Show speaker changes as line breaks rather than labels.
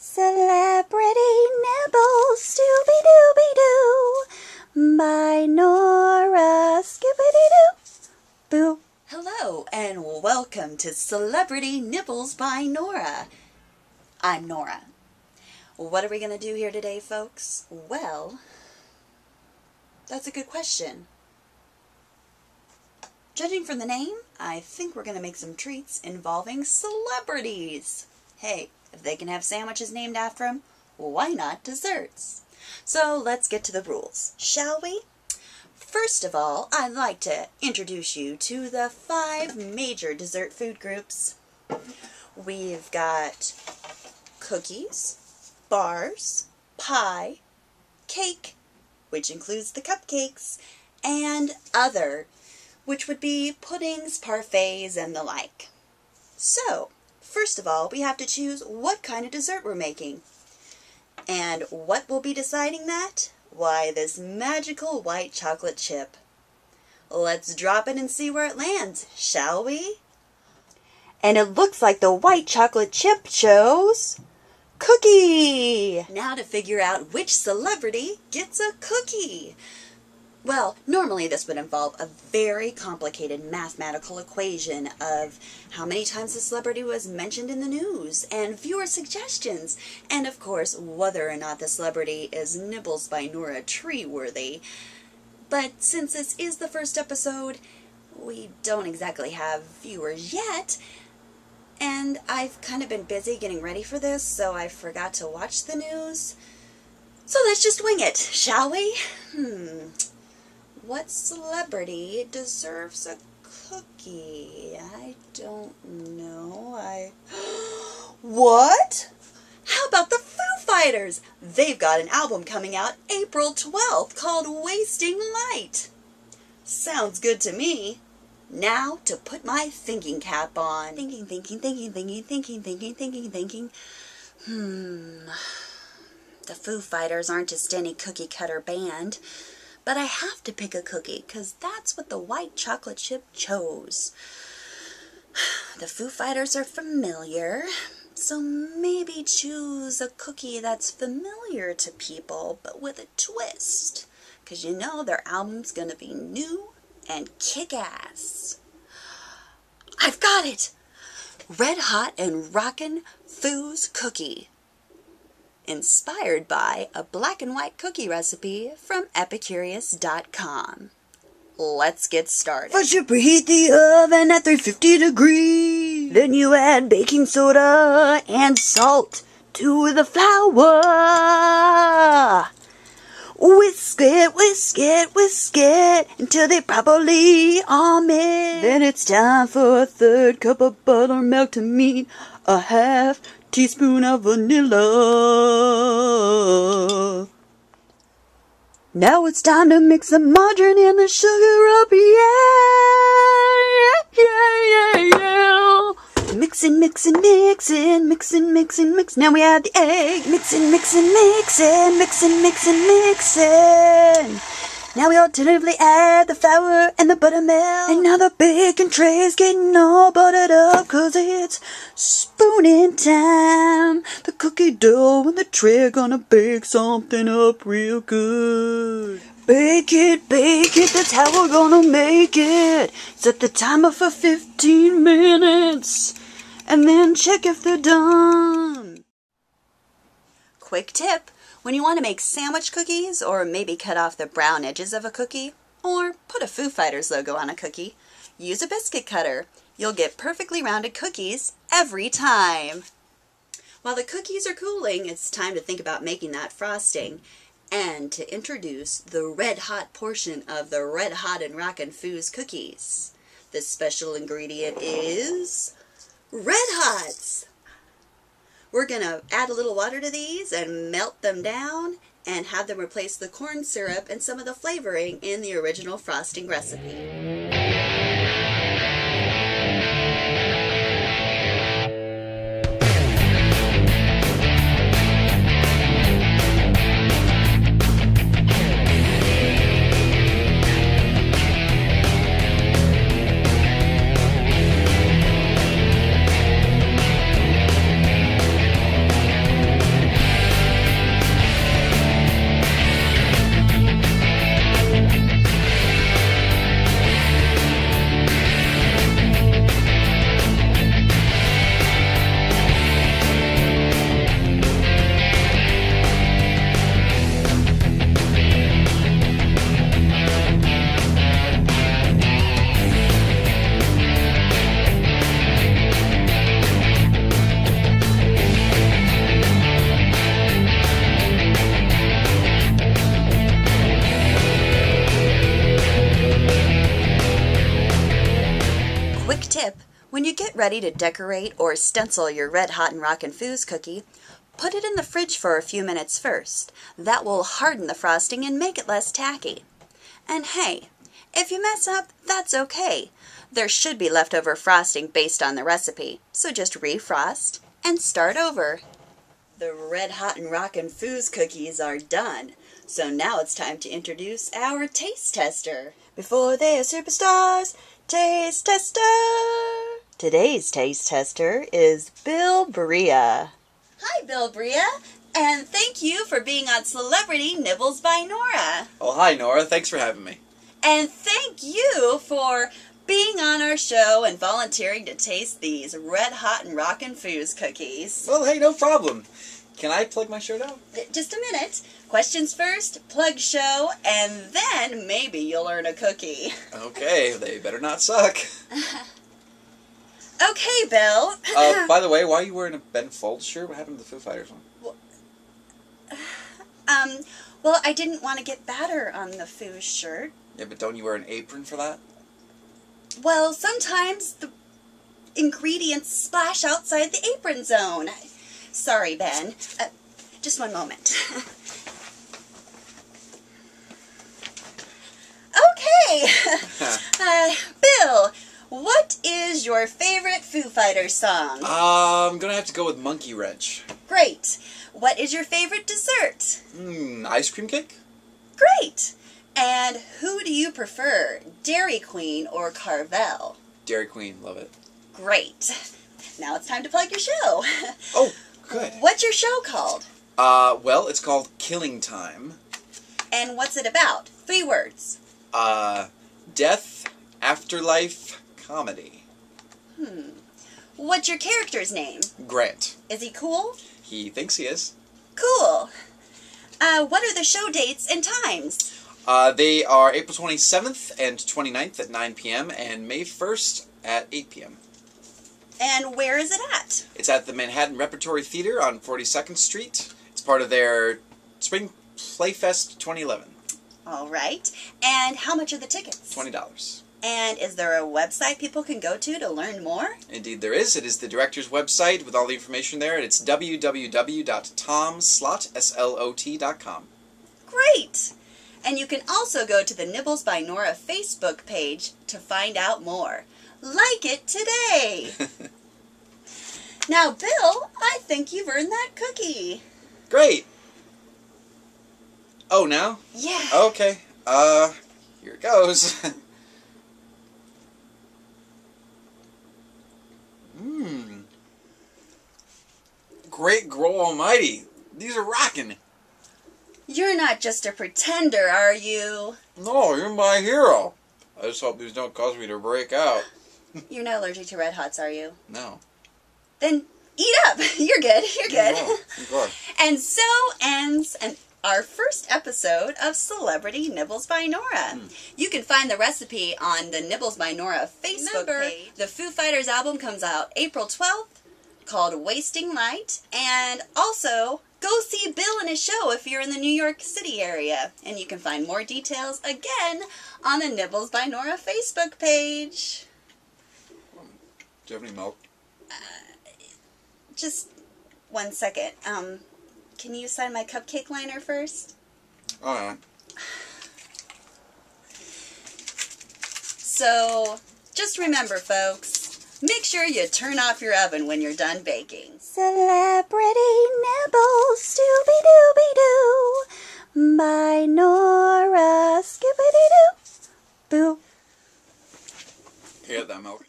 Celebrity Nibbles, Dooby-Dooby-Doo, by Nora, Skippity-Doo, boo.
Hello, and welcome to Celebrity Nibbles by Nora. I'm Nora. What are we going to do here today, folks? Well, that's a good question. Judging from the name, I think we're going to make some treats involving celebrities. Hey, if they can have sandwiches named after them, why not desserts? So let's get to the rules, shall we? First of all, I'd like to introduce you to the 5 major dessert food groups. We've got cookies, bars, pie, cake, which includes the cupcakes, and other, which would be puddings, parfaits, and the like. So, first of all, we have to choose what kind of dessert we're making. And what will be deciding that? Why, this magical white chocolate chip. Let's drop it and see where it lands, shall we?
And it looks like the white chocolate chip chose cookie.
Now to figure out which celebrity gets a cookie. Well, normally this would involve a very complicated mathematical equation of how many times the celebrity was mentioned in the news, and viewer suggestions, and of course whether or not the celebrity is Nibbles by Nora tree-worthy. But since this is the first episode, we don't exactly have viewers yet, and I've kind of been busy getting ready for this, so I forgot to watch the news. So let's just wing it, shall we? What celebrity deserves a cookie? I don't know. What? How about the Foo Fighters? They've got an album coming out April 12th called Wasting Light. Sounds good to me. Now to put my thinking cap on. Thinking. The Foo Fighters aren't just any cookie cutter band. But I have to pick a cookie, because that's what the white chocolate chip chose. The Foo Fighters are familiar, so maybe choose a cookie that's familiar to people, but with a twist. Because you know their album's going to be new and kick-ass. I've got it! Red Hot and Rockin' Foo's Cookie. Inspired by a black and white cookie recipe from epicurious.com. Let's get started.
First you preheat the oven at 350 degrees. Then you add baking soda and salt to the flour. Whisk it until they properly are mixed. Then it's time for a 1/3 cup of buttermilk to meet a 1/2 teaspoon of vanilla. Now it's time to mix the margarine and the sugar up, yeah. Mixin'. Now we add the egg. Mixin'. Now we alternatively add the flour and the buttermilk. And now the baking tray's getting all buttered up, 'cause it's spooning time. The cookie dough and the tray are gonna bake something up real good. Bake it, that's how we're gonna make it. Set the timer for 15 minutes, and then check if they're done.
Quick tip. When you want to make sandwich cookies, or maybe cut off the brown edges of a cookie, or put a Foo Fighters logo on a cookie, use a biscuit cutter. You'll get perfectly rounded cookies every time. While the cookies are cooling, it's time to think about making that frosting, and to introduce the red hot portion of the Red Hot and Rockin' Foo's cookies. The special ingredient is Red Hots. We're going to add a little water to these and melt them down and have them replace the corn syrup and some of the flavoring in the original frosting recipe. get ready to decorate or stencil your Red Hot and Rockin' Foos cookie, put it in the fridge for a few minutes first. That will harden the frosting and make it less tacky. And hey, if you mess up, that's okay. There should be leftover frosting based on the recipe, so just refrost and start over. The Red Hot and Rockin' Foos cookies are done, so now it's time to introduce our taste tester. Before they are superstars, taste tester! Today's taste tester is Bill Bria. Hi, Bill Bria, and thank you for being on Celebrity Nibbles by Nora.
Oh, hi, Nora. Thanks for having me.
And thank you for being on our show and volunteering to taste these Red Hot and Rockin' Foos cookies.
Well, hey, no problem. Can I plug my show now?
Just a minute. Questions first, plug show, and then maybe you'll earn a cookie.
Okay, they better not suck.
Okay, Bill.
By the way, why are you wearing a Ben Folds shirt? What happened to the Foo Fighters one?
Well, I didn't want to get batter on the Foos shirt.
Yeah, but don't you wear an apron for that?
Well, sometimes the ingredients splash outside the apron zone. Sorry, Ben. Just one moment. Okay. Bill, what is your favorite Foo Fighters song?
I'm gonna have to go with Monkey Wrench.
Great. What is your favorite dessert?
Ice cream cake?
Great. And who do you prefer, Dairy Queen or Carvel?
Dairy Queen, love it.
Great. Now it's time to plug your show.
Oh, good.
What's your show called?
Well, it's called Killing Time.
And what's it about? 3 words.
Death, afterlife, comedy.
What's your character's name?
Grant.
Is he cool?
He thinks he is.
Cool. What are the show dates and times?
They are April 27th and 29th at 9 p.m. and May 1st at 8 p.m.
And where is it at?
It's at the Manhattan Repertory Theater on 42nd Street. It's part of their Spring Playfest 2011.
All right. And how much are the tickets?
$20.
And is there a website people can go to learn more?
Indeed there is. It is the director's website with all the information there, and it's www.tomslot.com.
Great! And you can also go to the Nibbles by Nora Facebook page to find out more. Like it today! Now, Bill, I think you've earned that cookie.
Great! Oh, now?
Yeah.
Okay. Here it goes. Great Grow Almighty. These are rockin'.
You're not just a pretender, are you?
No, you're my hero. I just hope these don't cause me to break out.
You're not allergic to Red Hots, are you?
No.
Then eat up. You're good. You're good.
No, of course.
And so ends our first episode of Celebrity Nibbles by Nora. You can find the recipe on the Nibbles by Nora Facebook page. The Foo Fighters album comes out April 12th, called Wasting Light, and also go see Bill and his show if you're in the New York City area. And you can find more details again on the Nibbles by Nora Facebook page.
Do you have any milk?
Just 1 second. Can you sign my cupcake liner first?
Alright.
So, just remember, folks, make sure you turn off your oven when you're done baking. Celebrity Nibbles, Dooby-Dooby-Doo, by Nora, Skippity-Doo, Boo.
Here, that milk.